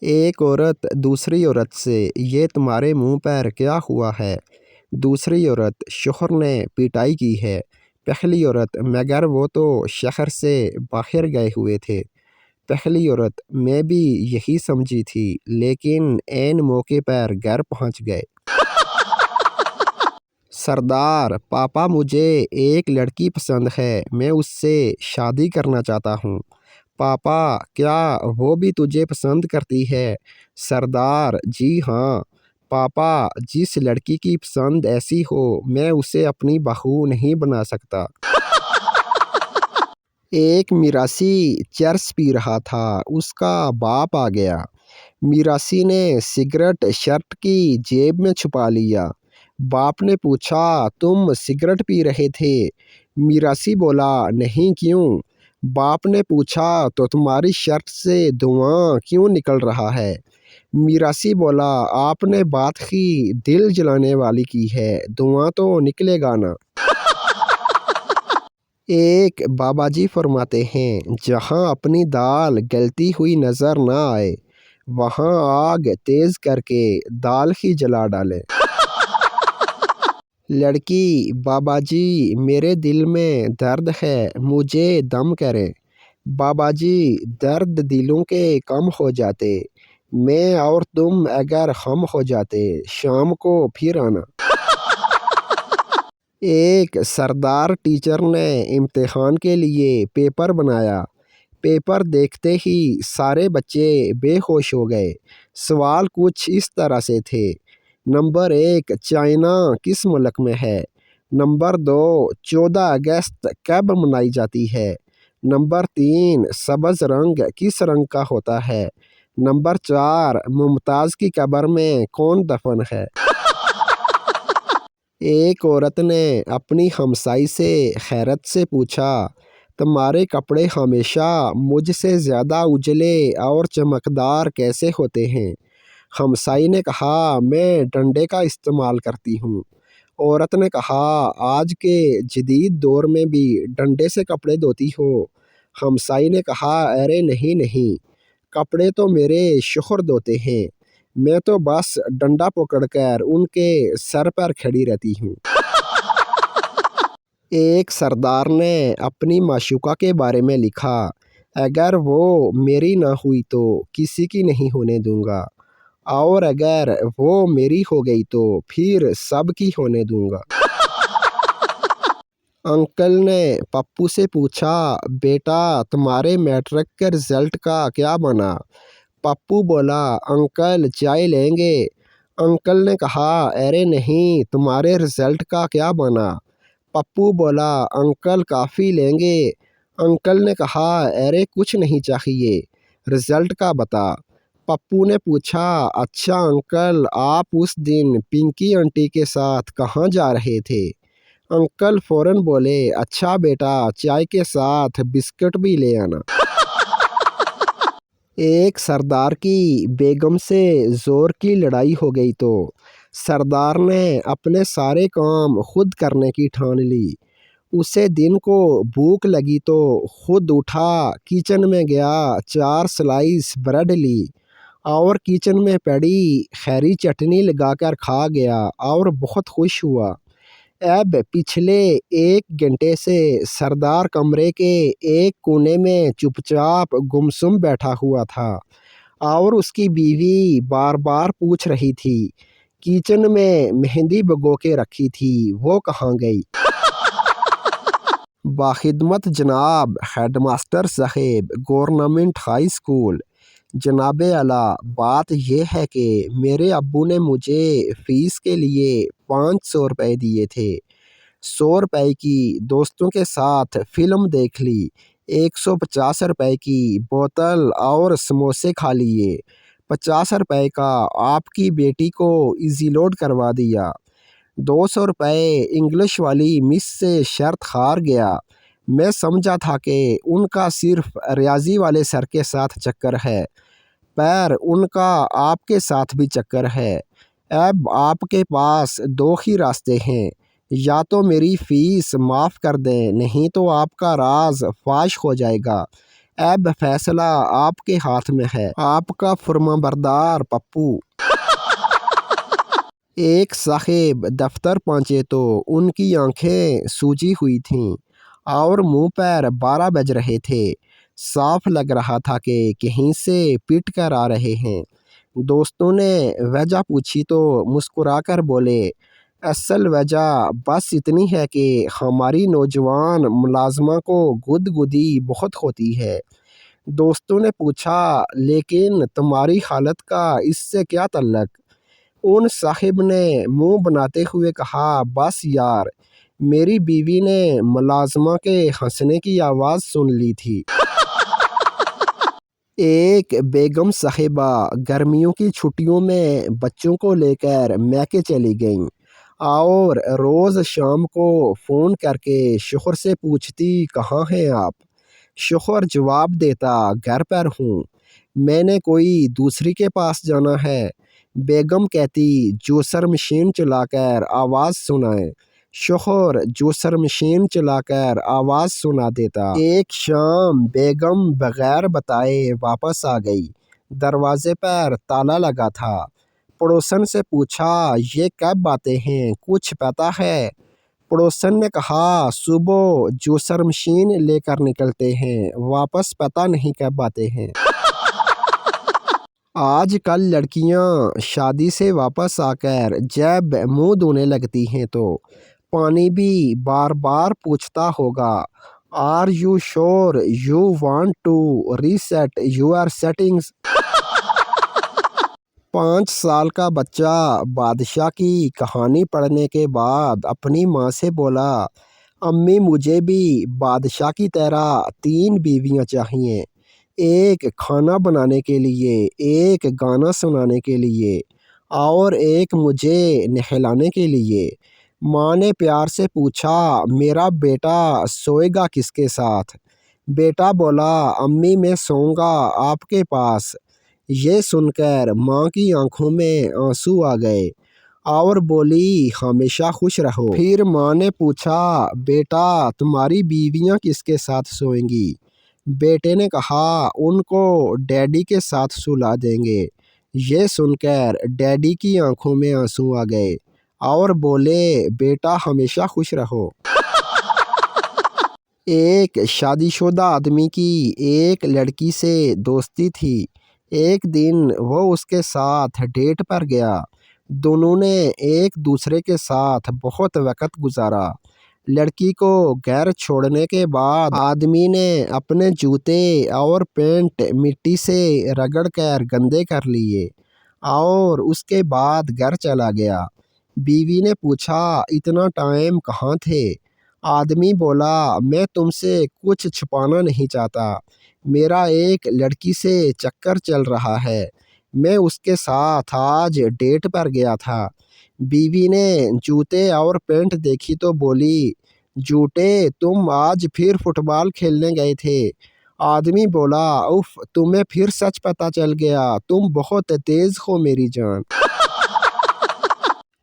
ایک عورت دوسری عورت سے یہ تمہارے منہ پر کیا ہوا ہے؟ دوسری عورت شوہر نے پٹائی کی ہے۔ پہلی عورت مگر وہ تو شہر سے باہر گئے ہوئے تھے۔ پہلی عورت میں بھی یہی سمجھی تھی لیکن عین موقع پر گھر پہنچ گئے۔ سردار پاپا مجھے ایک لڑکی پسند ہے، میں اس سے شادی کرنا چاہتا ہوں۔ پاپا کیا وہ بھی تجھے پسند کرتی ہے؟ سردار جی ہاں۔ پاپا جس لڑکی کی پسند ایسی ہو میں اسے اپنی بہو نہیں بنا سکتا۔ ایک میراثی چرس پی رہا تھا، اس کا باپ آ گیا۔ میراثی نے سگریٹ شرٹ کی جیب میں چھپا لیا۔ باپ نے پوچھا تم سگریٹ پی رہے تھے؟ میراثی بولا نہیں، کیوں؟ باپ نے پوچھا تو تمہاری شرٹ سے دھواں کیوں نکل رہا ہے؟ میراثی بولا آپ نے بات ہی دل جلانے والی کی ہے، دھواں تو نکلے گا نا۔ ایک بابا جی فرماتے ہیں جہاں اپنی دال گلتی ہوئی نظر نہ آئے وہاں آگ تیز کر کے دال ہی جلا ڈالیں۔ لڑکی بابا جی میرے دل میں درد ہے، مجھے دم کریں۔ بابا جی درد دلوں کے کم ہو جاتے، میں اور تم اگر ہم ہو جاتے شام کو پھر آنا۔ ایک سردار ٹیچر نے امتحان کے لیے پیپر بنایا۔ پیپر دیکھتے ہی سارے بچے بے ہوش ہو گئے۔ سوال کچھ اس طرح سے تھے: نمبر 1 چائنا کس ملک میں ہے؟ نمبر 2 14 اگست کب منائی جاتی ہے؟ نمبر 3 سبز رنگ کس رنگ کا ہوتا ہے؟ نمبر 4 ممتاز کی قبر میں کون دفن ہے؟ ایک عورت نے اپنی ہمسائی سے حیرت سے پوچھا تمہارے کپڑے ہمیشہ مجھ سے زیادہ اجلے اور چمکدار کیسے ہوتے ہیں؟ ہمسائی نے کہا میں ڈنڈے کا استعمال کرتی ہوں۔ عورت نے کہا آج کے جدید دور میں بھی ڈنڈے سے کپڑے دھوتی ہو؟ ہمسائی نے کہا ارے نہیں، کپڑے تو میرے شوہر دھوتے ہیں، میں تو بس ڈنڈا پکڑ کر ان کے سر پر کھڑی رہتی ہوں۔ ایک سردار نے اپنی معشوقہ کے بارے میں لکھا اگر وہ میری نہ ہوئی تو کسی کی نہیں ہونے دوں گا، اور اگر وہ میری ہو گئی تو پھر سب کی ہونے دوں گا۔ انکل نے پپو سے پوچھا بیٹا تمہارے میٹرک کے رزلٹ کا کیا بنا؟ پپو بولا انکل چائے لیں گے؟ انکل نے کہا ارے نہیں، تمہارے رزلٹ کا کیا بنا؟ پپو بولا انکل کافی لیں گے؟ انکل نے کہا ارے کچھ نہیں چاہیے، رزلٹ کا بتا۔ پپو نے پوچھا اچھا انکل آپ اس دن پنکی آنٹی کے ساتھ کہاں جا رہے تھے؟ انکل فوراً بولے اچھا بیٹا چائے کے ساتھ بسکٹ بھی لے آنا۔ ایک سردار کی بیگم سے زور کی لڑائی ہو گئی تو سردار نے اپنے سارے کام خود کرنے کی ٹھان لی۔ اسے دن کو بھوک لگی تو خود اٹھا کچن میں گیا، 4 سلائس بریڈ لی اور کچن میں پڑی خیری چٹنی لگا کر کھا گیا اور بہت خوش ہوا۔ اب پچھلے 1 گھنٹے سے سردار کمرے کے ایک کونے میں چپ چاپ گمسم بیٹھا ہوا تھا اور اس کی بیوی بار بار پوچھ رہی تھی کچن میں مہندی بھگو کے رکھی تھی وہ کہاں گئی؟ باخدمت جناب ہیڈ ماسٹر صاحب گورنمنٹ ہائی اسکول، جناب اعلیٰ بات یہ ہے کہ میرے ابو نے مجھے فیس کے لیے 500 روپے دیے تھے، 100 روپے کی دوستوں کے ساتھ فلم دیکھ لی، 150 روپے کی بوتل اور سموسے کھا لیے، 50 روپے کا آپ کی بیٹی کو ایزی لوڈ کروا دیا، 200 روپے انگلش والی مس سے شرط ہار گیا۔ میں سمجھا تھا کہ ان کا صرف ریاضی والے سر کے ساتھ چکر ہے، پر ان کا آپ کے ساتھ بھی چکر ہے۔ اب آپ کے پاس 2 ہی راستے ہیں، یا تو میری فیس معاف کر دیں نہیں تو آپ کا راز فاش ہو جائے گا۔ اب فیصلہ آپ کے ہاتھ میں ہے، آپ کا فرمانبردار پپو۔ ایک صاحب دفتر پہنچے تو ان کی آنکھیں سوجی ہوئی تھیں اور منہ پر 12 بج رہے تھے۔ صاف لگ رہا تھا کہ کہیں سے پٹ کر آ رہے ہیں۔ دوستوں نے وجہ پوچھی تو مسکرا کر بولے، اصل وجہ بس اتنی ہے کہ ہماری نوجوان ملازمہ کو گدگدی بہت ہوتی ہے۔ دوستوں نے پوچھا، لیکن تمہاری حالت کا اس سے کیا تعلق؟ ان صاحب نے منہ بناتے ہوئے کہا، بس یار، میری بیوی نے ملازمہ کے ہنسنے کی آواز سن لی تھی۔ ایک بیگم صاحبہ گرمیوں کی چھٹیوں میں بچوں کو لے کر میکے چلی گئیں اور روز شام کو فون کر کے شوہر سے پوچھتی، کہاں ہیں آپ؟ شوہر جواب دیتا، گھر پر ہوں، میں نے کوئی دوسری کے پاس جانا ہے؟ بیگم کہتی، جوسر مشین چلا کر آواز سنائیں۔ شوہر جوسر مشین چلا کر آواز سنا دیتا۔ ایک شام بیگم بغیر بتائے واپس آ گئی۔ دروازے پر تالا لگا تھا۔ پڑوسن سے پوچھا، یہ کب آتے ہیں، کچھ پتہ ہے؟ پڑوسن نے کہا، صبح جوسر مشین لے کر نکلتے ہیں، واپس پتہ نہیں کب آتے ہیں۔ آج کل لڑکیاں شادی سے واپس آ کر جب منہ دھونے لگتی ہیں تو پانی بھی بار بار پوچھتا ہوگا، are you sure you want to reset your settings? 5 سال کا بچہ بادشاہ کی کہانی پڑھنے کے بعد اپنی ماں سے بولا، امی مجھے بھی بادشاہ کی طرح 3 بیویاں چاہئیں، ایک کھانا بنانے کے لیے، ایک گانا سنانے کے لیے اور ایک مجھے نہلانے کے لیے۔ ماں نے پیار سے پوچھا، میرا بیٹا سوئے گا کس کے ساتھ؟ بیٹا بولا، امی میں سوؤں گا آپ کے پاس۔ یہ سن کر ماں کی آنکھوں میں آنسو آ گئے اور بولی، ہمیشہ خوش رہو۔ پھر ماں نے پوچھا، بیٹا تمہاری بیویاں کس کے ساتھ سوئیں گی؟ بیٹے نے کہا، ان کو ڈیڈی کے ساتھ سلا دیں گے۔ یہ سن کر ڈیڈی کی آنکھوں میں آنسو آ گئے اور بولے، بیٹا ہمیشہ خوش رہو۔ ایک شادی شدہ آدمی کی ایک لڑکی سے دوستی تھی۔ ایک دن وہ اس کے ساتھ ڈیٹ پر گیا۔ دونوں نے ایک دوسرے کے ساتھ بہت وقت گزارا۔ لڑکی کو گھر چھوڑنے کے بعد آدمی نے اپنے جوتے اور پینٹ مٹی سے رگڑ کر گندے کر لیے اور اس کے بعد گھر چلا گیا۔ بیوی نے پوچھا، اتنا ٹائم کہاں تھے؟ آدمی بولا، میں تم سے کچھ چھپانا نہیں چاہتا، میرا ایک لڑکی سے چکر چل رہا ہے، میں اس کے ساتھ آج ڈیٹ پر گیا تھا۔ بیوی نے جوتے اور پینٹ دیکھی تو بولی، جوٹے تم آج پھر فٹ بال کھیلنے گئے تھے؟ آدمی بولا، اف تمہیں پھر سچ پتہ چل گیا، تم بہت تیز ہو میری جان۔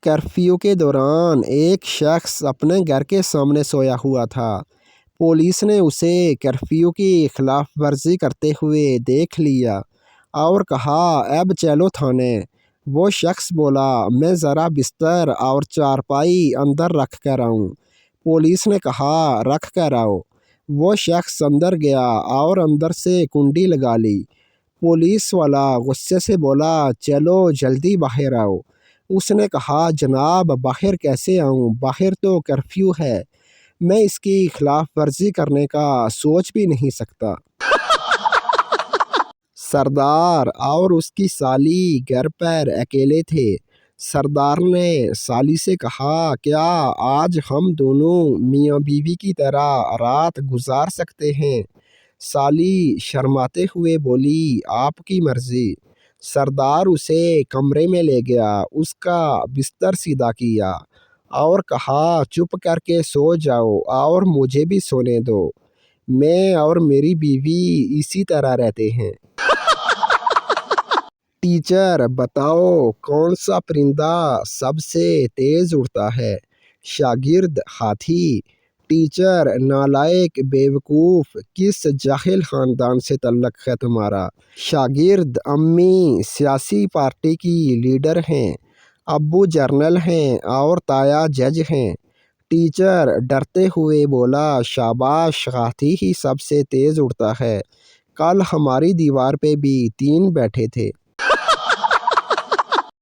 کرفیو کے دوران ایک شخص اپنے گھر کے سامنے سویا ہوا تھا۔ پولیس نے اسے کرفیو کی خلاف ورزی کرتے ہوئے دیکھ لیا اور کہا، اب چلو تھانے۔ وہ شخص بولا، میں ذرا بستر اور چارپائی اندر رکھ کر آؤں۔ پولیس نے کہا، رکھ کر آؤ۔ وہ شخص اندر گیا اور اندر سے کنڈی لگا لی۔ پولیس والا غصے سے بولا، چلو جلدی باہر آؤ۔ اس نے کہا، جناب باہر کیسے آؤں، باہر تو کرفیو ہے، میں اس کی خلاف ورزی کرنے کا سوچ بھی نہیں سکتا۔ سردار اور اس کی سالی گھر پر اکیلے تھے۔ سردار نے سالی سے کہا، کیا آج ہم دونوں میاں بیوی کی طرح رات گزار سکتے ہیں؟ سالی شرماتے ہوئے بولی، آپ کی مرضی۔ سردار اسے کمرے میں لے گیا، اس کا بستر سیدھا کیا اور کہا، چپ کر کے سو جاؤ اور مجھے بھی سونے دو، میں اور میری بیوی اسی طرح رہتے ہیں۔ ٹیچر بتاؤ کون سا پرندہ سب سے تیز اڑتا ہے؟ شاگرد، ہاتھی۔ ٹیچر: نالائق، بیوقوف، کس جاہل خاندان سے تعلق ہے تمہارا؟ شاگرد: امی سیاسی پارٹی کی لیڈر ہیں، ابو جنرل ہیں اور تایا جج ہیں۔ ٹیچر ڈرتے ہوئے بولا: شاباش، ہاتھی ہی سب سے تیز اڑتا ہے۔ کل ہماری دیوار پہ بھی 3 بیٹھے تھے۔